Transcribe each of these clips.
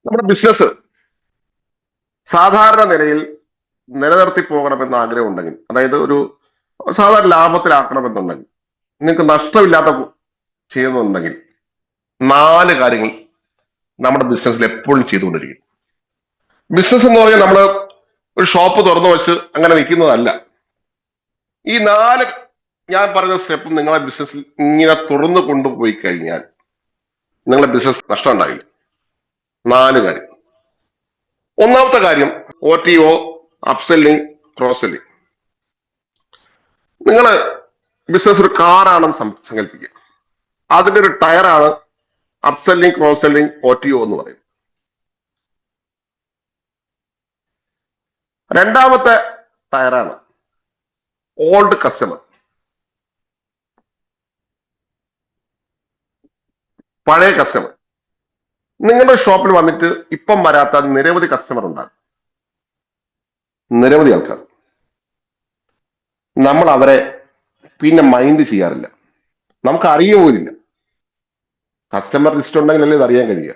നമ്മുടെ ബിസിനസ് സാധാരണ നിലയിൽ നിലനിർത്തി പോകണമെന്ന് ആഗ്രഹം ഉണ്ടെങ്കിൽ, അതായത് ഒരു സാധാരണ ലാഭത്തിലാക്കണമെന്നുണ്ടെങ്കിൽ, നിങ്ങൾക്ക് നഷ്ടമില്ലാത്ത ചെയ്യുന്നുണ്ടെങ്കിൽ 4 കാര്യങ്ങൾ നമ്മുടെ ബിസിനസ്സിൽ എപ്പോഴും ചെയ്തുകൊണ്ടിരിക്കും. ബിസിനസ് എന്ന് പറഞ്ഞാൽ നമ്മൾ ഒരു ഷോപ്പ് തുറന്നു വെച്ച് അങ്ങനെ നിൽക്കുന്നതല്ല. ഈ 4 ഞാൻ പറഞ്ഞ സ്റ്റെപ്പ് നിങ്ങളെ ബിസിനസ്സിൽ ഇങ്ങനെ തുറന്നു കൊണ്ടുപോയി കഴിഞ്ഞാൽ നിങ്ങളുടെ ബിസിനസ് നഷ്ടം ഉണ്ടാകില്ല. 4 കാര്യം. ഒന്നാമത്തെ കാര്യം OTO, അപ്സെല്ലിംഗ്, ക്രോസ് സെല്ലിംഗ്. നിങ്ങൾ ബിസിനസ് ഒരു കാറാണെന്ന് സങ്കല്പിക്കുക. അതിന്റെ ഒരു ടയറാണ് അപ്സെല്ലിംഗ്, ക്രോസ് സെല്ലിംഗ്, OTO എന്ന് പറയുന്നത്. രണ്ടാമത്തെ ടയറാണ് ഓൾഡ് കസ്റ്റമർ, പഴയ കസ്റ്റമർ. നിങ്ങളുടെ ഷോപ്പിൽ വന്നിട്ട് ഇപ്പം വരാത്ത നിരവധി കസ്റ്റമർ ഉണ്ടാകും, നിരവധി ആൾക്കാർ. നമ്മൾ അവരെ പിന്നെ മൈൻഡ് ചെയ്യാറില്ല, നമുക്ക് അറിയുപോലില്ല. കസ്റ്റമർ ലിസ്റ്റ് ഉണ്ടെങ്കിലല്ലേ ഇത് അറിയാൻ കഴിയുക.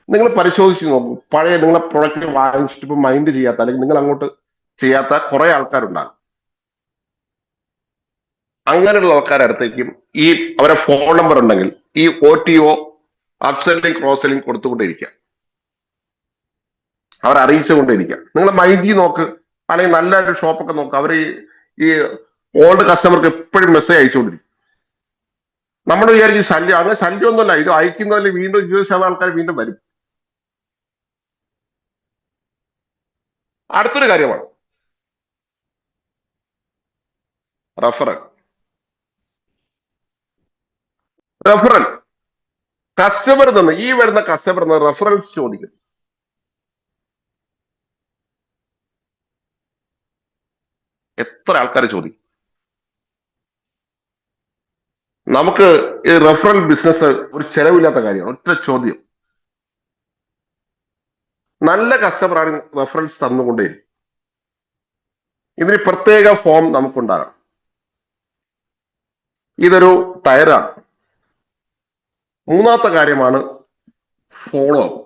നിങ്ങൾ പരിശോധിച്ച് നോക്കൂ, പഴയ നിങ്ങളെ പ്രൊഡക്റ്റ് വാങ്ങിച്ചിട്ട് ഇപ്പം മൈൻഡ് ചെയ്യാത്ത, അല്ലെങ്കിൽ നിങ്ങൾ അങ്ങോട്ട് ചെയ്യാത്ത കുറെ ആൾക്കാരുണ്ടാകും. അങ്ങനെയുള്ള ആൾക്കാരുടെ അടുത്തേക്കും ഈ അവരെ ഫോൺ നമ്പർ ഉണ്ടെങ്കിൽ ഈ OTO, അപ്സെല്ലിംഗ്, ക്രോസ് സെല്ലിംഗ് കൊടുത്തുകൊണ്ടേയിരിക്കുക, അവരെ അറിയിച്ചുകൊണ്ടേയിരിക്കുക. നിങ്ങൾ മൈൻഡ് നോക്ക്, അല്ലെങ്കിൽ നല്ലൊരു ഷോപ്പൊക്കെ നോക്ക്, അവർ ഈ ഓൾഡ് കസ്റ്റമർക്ക് എപ്പോഴും മെസ്സേജ് അയച്ചുകൊണ്ടിരിക്കും. നമ്മൾ വിചാരിക്കും ശല്യം, അങ്ങനെ ശല്യമൊന്നുമല്ല. ഇത് അയക്കുന്നതിൽ വീണ്ടും 20% ആൾക്കാർ വീണ്ടും വരും. അടുത്തൊരു കാര്യമാണ് റഫറൽ. റഫറൽ കസ്റ്റമർ നിന്ന്, ഈ വരുന്ന കസ്റ്റമർ നിന്ന് റഫറൻസ് ചോദിക്കും. എത്ര ആൾക്കാർ ചോദിക്കും? നമുക്ക് ഈ റഫറൽ ബിസിനസ് ഒരു ചെലവില്ലാത്ത കാര്യമാണ്. ഒറ്റ ചോദ്യം, നല്ല കസ്റ്റമറാണ് റഫറൻസ് തന്നുകൊണ്ടേയിരിക്കും. ഇതിന് പ്രത്യേക ഫോം നമുക്കുണ്ടാകണം. ഇതൊരു ടയറാണ്. മൂന്നാമത്തെ കാര്യമാണ് ഫോളോ അപ്പ്.